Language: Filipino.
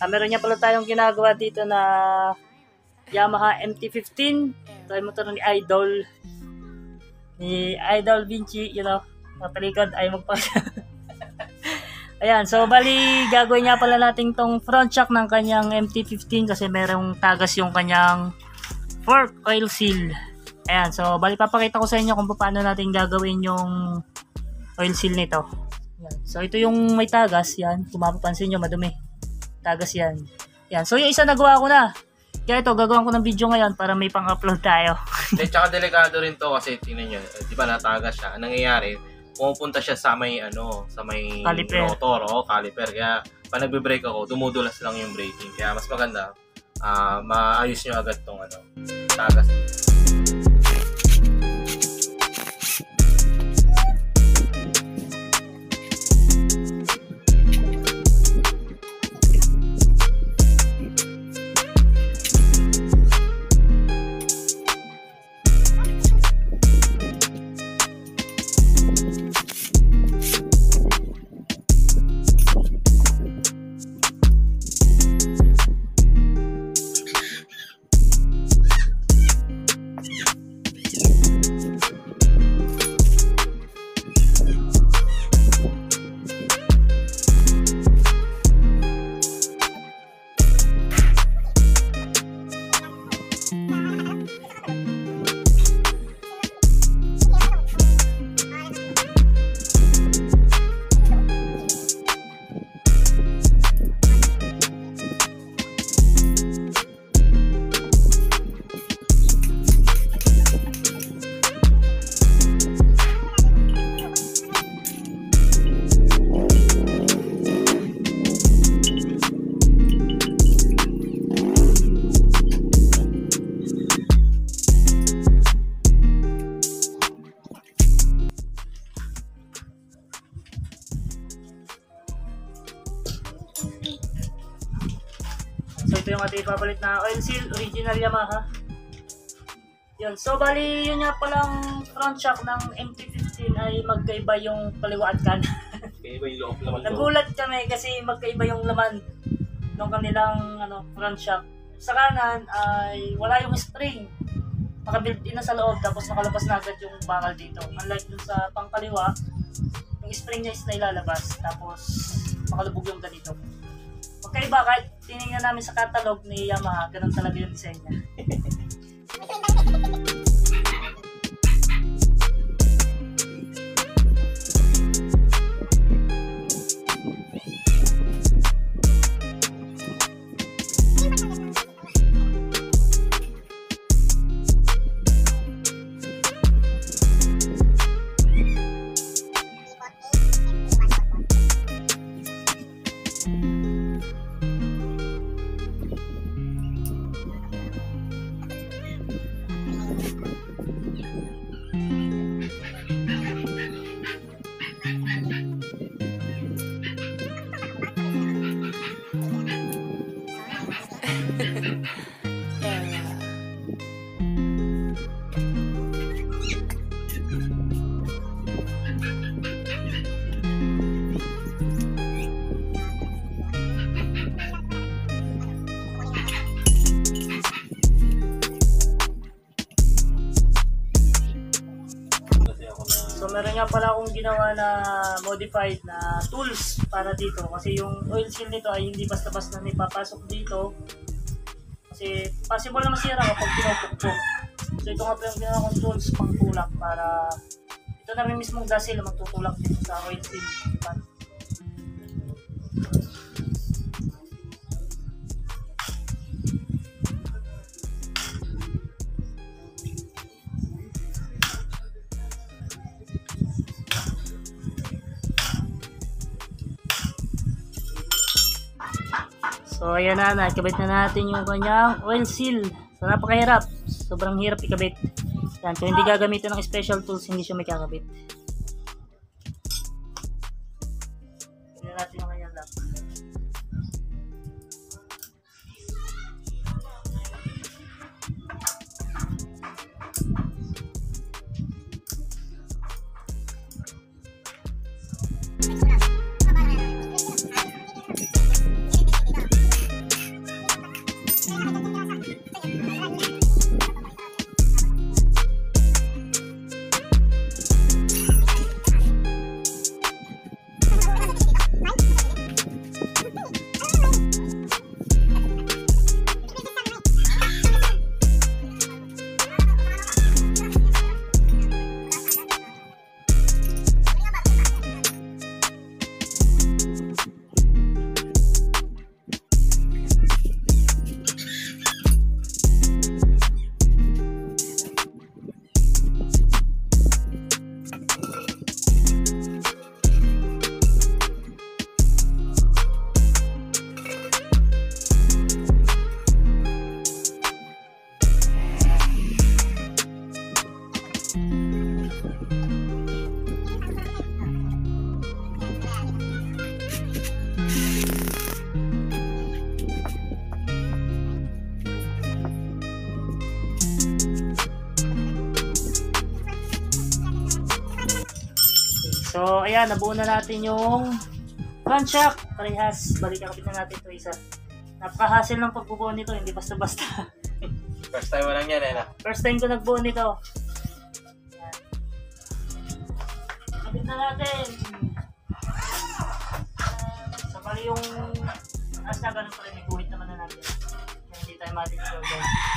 Meron niya pala tayong ginagawa dito na Yamaha MT-15. Ito ay motor ni Idol. Ni Idol Vinci, you know. Matalikod ay magpasya. Ayan, so bali gagawin niya pala natin tong front shock ng kanyang MT-15 kasi merong tagas yung kanyang fork oil seal. Ayan, so bali papakita ko sa inyo kung paano natin gagawin yung oil seal nito. Ayan, so ito yung may tagas, yan. Kung mapapansin nyo, madumi. Tagas yan. Ayan, so yung isa nagawa ko na. Kaya ito, gagawin ko ng video ngayon para may pang-upload tayo. Tsaka delikado rin to kasi tingnan nyo, di ba natagas siya. Anong nangyayari? Pumupunta siya sa may sa may caliper. Rotor o caliper. Kaya pag nagbe-brake ako, dumudulas lang yung braking. Kaya mas maganda, maayos nyo agad tong tagas. So ito yung ating ipapalit na oil seal, original Yamaha. Yun, so bali yun nga palang front shock ng MT-15 ay magkaiba yung kaliwa at kanan. Magkaiba yung loob naman. Nagulat kami kasi magkaiba yung laman ng kanilang front shock. Sa kanan ay wala yung spring. Naka-built-in na sa loob tapos nakalabas na agad yung bakal dito. Unlike dun sa pangkaliwa, yung spring niya is nailalabas tapos makalubog yung ganito. Magkaiba kahit tinignan namin sa catalog ni Yamaha, ganun talaga yung design niya. So meron nga pala akong ginawa na modified na tools para dito kasi yung oil seal nito ay hindi basta-basta na ipapasok dito kasi possible na masira kapag pinupukpok. So ito nga pa yung ginawa kong tools pang tulak para ito na rin mismong dasil na magtutulak dito sa oil seal. So ayan na, nakikabit na natin yung kanyang oil seal. So napakahirap, sobrang hirap ikabit. Yan, kung hindi gagamitin ng special tools, hindi siya may kakabit. Tignan natin yung kanyang lock. So, ayan, nabuo na natin yung front shock. Parehas, balikan na natin ito isa. Napaka-hassle ng pagbubuo nito, hindi basta-basta. First time mo lang yan, eh, na? First time ko nagbuo nito. Ayan. Kapit na natin. So, bali yung asa, ganun pa rin, may guhit naman na natin. Kaya hindi tayo matitigil guys.